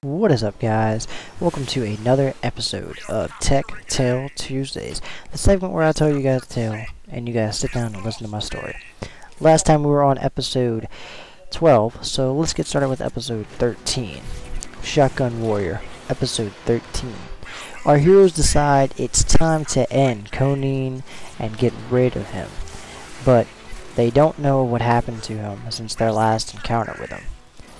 What is up, guys? Welcome to another episode of TekTale Tuesdays, the segment where I tell you guys a tale and you guys sit down and listen to my story. Last time we were on episode 12, so let's get started with episode 13. Shotgun Warrior, episode 13. Our heroes decide it's time to end Conan and get rid of him, but they don't know what happened to him since their last encounter with him.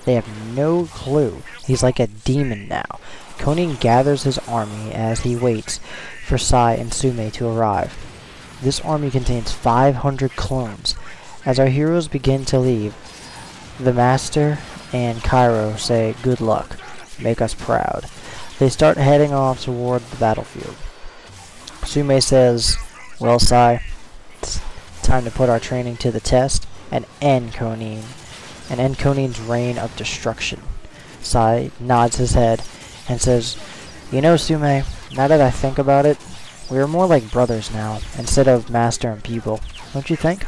They have no clue. He's like a demon now. Conan gathers his army as he waits for Sai and Sume to arrive. This army contains 500 clones. As our heroes begin to leave, the Master and Cairo say, "Good luck. Make us proud." They start heading off toward the battlefield. Sume says, "Well, Sai, it's time to put our training to the test and end Conan's reign of destruction." Sai nods his head and says, "You know, Sume, now that I think about it, we are more like brothers now, instead of master and pupil. Don't you think?"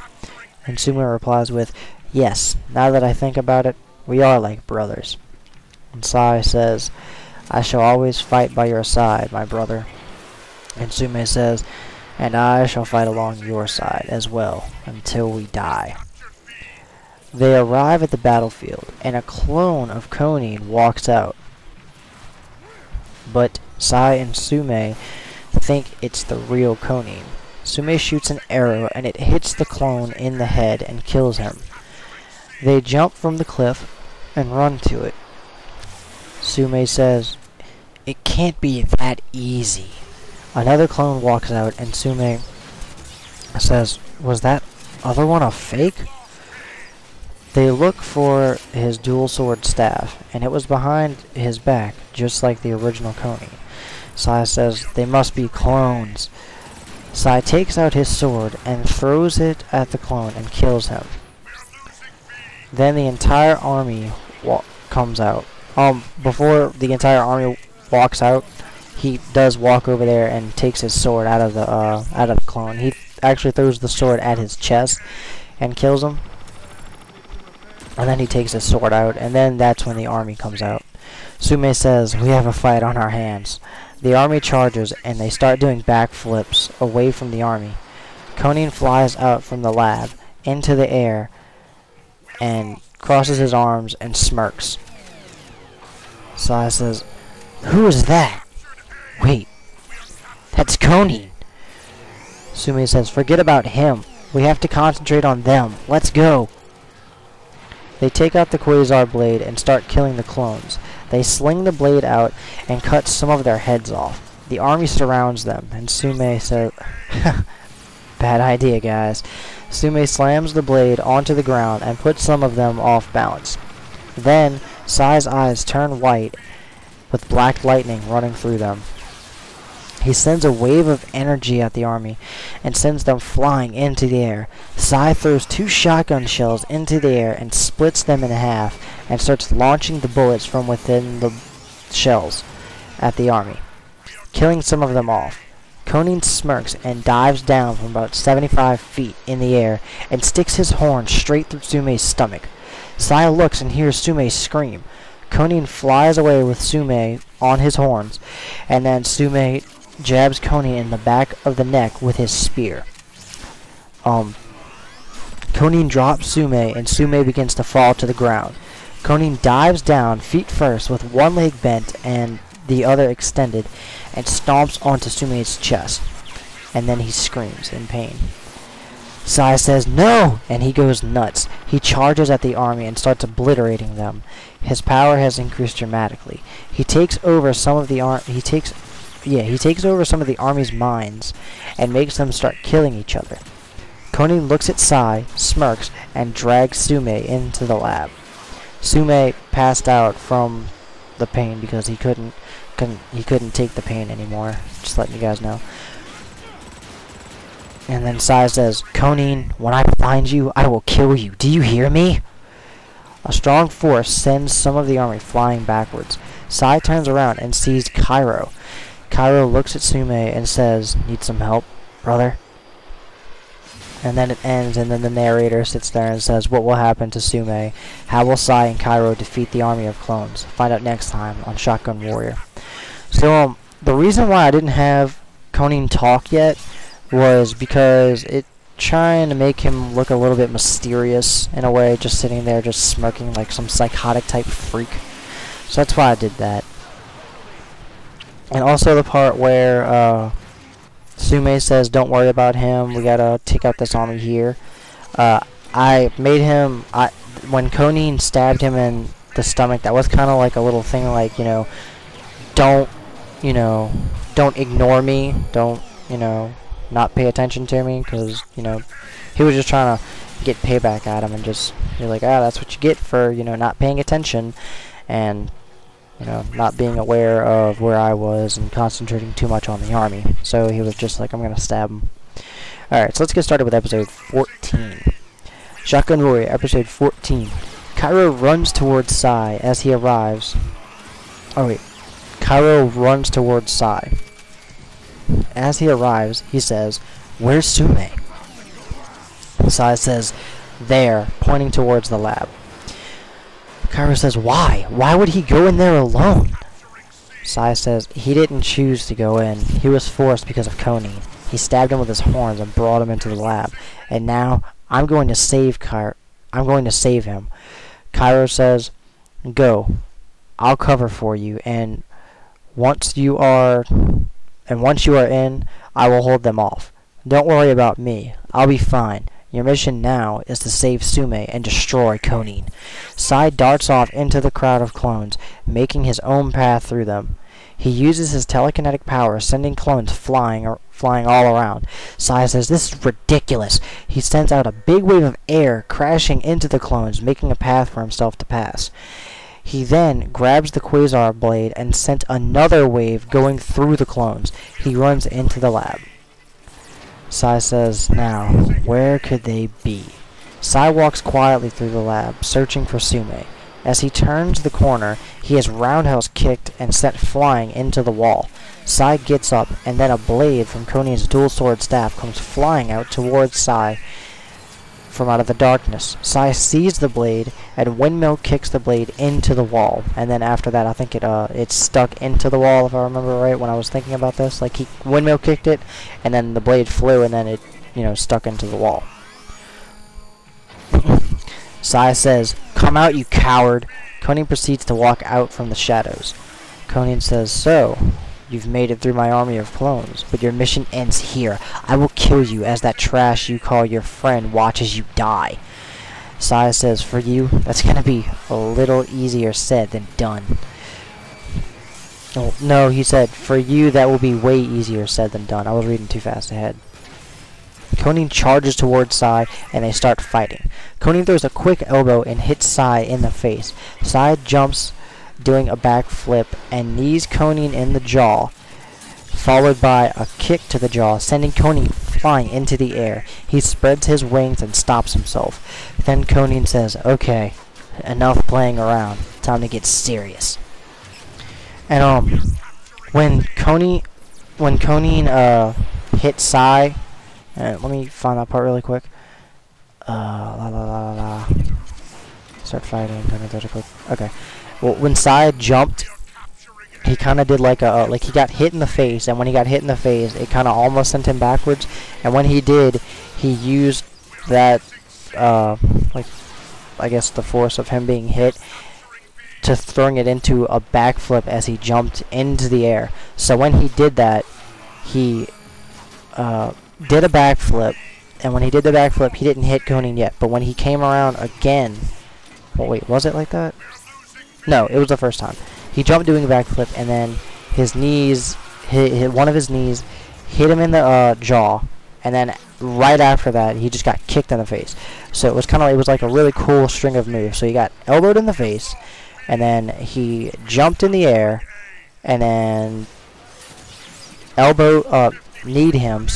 And Sume replies with, "Yes, now that I think about it, we are like brothers." And Sai says, "I shall always fight by your side, my brother." And Sume says, "And I shall fight along your side as well, until we die." They arrive at the battlefield, and a clone of Conan walks out. But Sai and Sume think it's the real Conan. Sume shoots an arrow, and it hits the clone in the head and kills him. They jump from the cliff and run to it. Sume says, "It can't be that easy." Another clone walks out, and Sume says, "Was that other one a fake?" They look for his dual sword staff, and it was behind his back, just like the original Conan. Sai says, "They must be clones." Sai takes out his sword and throws it at the clone and kills him. Then the entire army comes out. Before the entire army walks out, he does walk over there and takes his sword out of the clone. He actually throws the sword at his chest and kills him. And then he takes his sword out, and then that's when the army comes out. Sume says, "We have a fight on our hands." The army charges, and they start doing backflips away from the army. Conan flies out from the lab into the air and crosses his arms and smirks. Sai says, "Who is that? Wait, that's Conan." Sume says, "Forget about him. We have to concentrate on them. Let's go." They take out the Quasar blade and start killing the clones. They sling the blade out and cut some of their heads off. The army surrounds them, and Sume says, "Bad idea, guys." Sume slams the blade onto the ground and puts some of them off balance. Then, Sai's eyes turn white with black lightning running through them. He sends a wave of energy at the army and sends them flying into the air. Sai throws 2 shotgun shells into the air and splits them in half and starts launching the bullets from within the shells at the army, killing some of them off. Conan smirks and dives down from about 75 feet in the air and sticks his horn straight through Sume's stomach. Sai looks and hears Sume scream. Conan flies away with Sume on his horns, and then Sume jabs Conan in the back of the neck with his spear. Conan drops Sume, and Sume begins to fall to the ground. Conan dives down, feet first, with one leg bent and the other extended, and stomps onto Sume's chest. And then he screams in pain. Sai says, "No!" and he goes nuts. He charges at the army and starts obliterating them. His power has increased dramatically. He takes over some of the army's minds and makes them start killing each other. Conan looks at Sai, smirks, and drags Sume into the lab. Sume passed out from the pain because he couldn't take the pain anymore. Just letting you guys know. And then Sai says, "Conan, when I find you, I will kill you. Do you hear me?" A strong force sends some of the army flying backwards. Sai turns around and sees Cairo. Cairo looks at Sume and says, "Need some help, brother?" And then it ends, and then the narrator sits there and says, "What will happen to Sume? How will Sai and Cairo defeat the army of clones? Find out next time on Shotgun Warrior." So, the reason why I didn't have Konin talk yet was because it trying to make him look a little bit mysterious in a way, just sitting there, just smirking like some psychotic type freak. So that's why I did that. And also the part where Sume says, "Don't worry about him. We gotta take out this army here." I made him. When Konin stabbed him in the stomach, that was kind of like a little thing, like, don't ignore me. Don't not pay attention to me, because he was just trying to get payback at him, and just you're like, that's what you get for not paying attention and not being aware of where I was and concentrating too much on the army. So he was just like, I'm gonna stab him. Alright, so let's get started with episode 14. Shotgun Warrior, episode 14. Cairo runs towards Sai as he arrives. Cairo runs towards Sai. As he arrives, he says, "Where's Sume?" Sai says, "There," pointing towards the lab. Cairo says, "Why? Why would he go in there alone?" Sai says, "He didn't choose to go in. He was forced because of Konin. He stabbed him with his horns and brought him into the lab. And now I'm going to save Cairo. I'm going to save him." Cairo says, "Go. I'll cover for you, and once you are in, I will hold them off. Don't worry about me. I'll be fine. Your mission now is to save Sume and destroy Konin." Sai darts off into the crowd of clones, making his own path through them. He uses his telekinetic power, sending clones flying all around. Sai says, "This is ridiculous." He sends out a big wave of air, crashing into the clones, making a path for himself to pass. He then grabs the Quasar blade and sent another wave going through the clones. He runs into the lab. Sai says, "Now, where could they be?" Sai walks quietly through the lab, searching for Sume. As he turns the corner, he is roundhouse kicked and sent flying into the wall. Sai gets up, and then a blade from Konin's dual sword staff comes flying out towards Sai from out of the darkness. Sai sees the blade and windmill kicks the blade into the wall, and then after that I think it's stuck into the wall, if I remember right when I was thinking about this. Like, he windmill kicked it and then the blade flew and then it stuck into the wall. Sai says, "Come out, you coward." Konin proceeds to walk out from the shadows. Konin says, "So, you've made it through my army of clones, but your mission ends here. I will kill you as that trash you call your friend watches you die." Sai says, "For you, that's gonna be a little easier said than done." Oh, no, he said, "For you, that will be way easier said than done." I was reading too fast ahead. Konin charges towards Sai, and they start fighting. Konin throws a quick elbow and hits Sai in the face. Sai jumps, doing a backflip, and knees Konin in the jaw, followed by a kick to the jaw, sending Konin flying into the air. He spreads his wings and stops himself. Then Konin says, "Okay, enough playing around. Time to get serious." And when Konin hits Sai, let me find that part really quick. Start fighting. Okay. Well, when Sai jumped, he kind of did like he got hit in the face, and when he got hit in the face, it kind of almost sent him backwards. And when he did, he used that, I guess the force of him being hit to throwing it into a backflip as he jumped into the air. So when he did that, he did a backflip, and when he did the backflip, he didn't hit Konin yet. But when he came around again, well, wait, was it like that? No, it was the first time. He jumped doing a backflip, and then his knees, one of his knees hit him in the jaw, and then right after that, he just got kicked in the face. So it was it was like a really cool string of moves. So he got elbowed in the face, and then he jumped in the air, and then kneed him,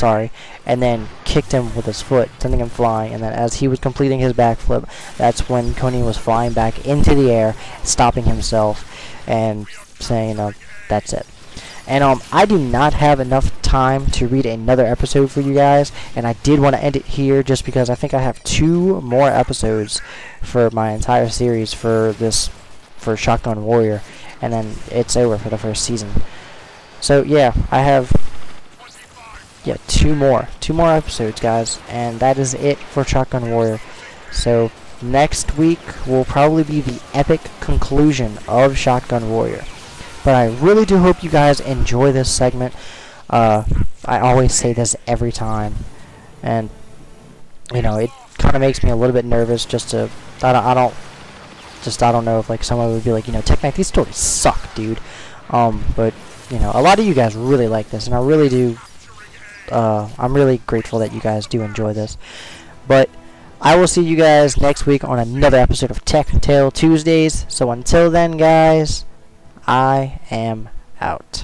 and then kicked him with his foot, sending him flying. And then as he was completing his backflip, that's when Konin was flying back into the air, stopping himself and saying, "That's it." And I do not have enough time to read another episode for you guys, and I did want to end it here just because I think I have 2 more episodes for my entire series for Shotgun Warrior, and then it's over for the first season. So yeah, I have 2 more episodes, guys, and that is it for Shotgun Warrior. So next week will probably be the epic conclusion of Shotgun Warrior. But I really do hope you guys enjoy this segment. I always say this every time, and you know, it kind of makes me a little bit nervous. I don't know if like someone would be like, you know, Tech Knight, these stories suck, dude. But you know, a lot of you guys really like this, and I really do. I'm really grateful that you guys do enjoy this. But I will see you guys next week on another episode of TekTale Tuesdays. So until then, guys, I am out.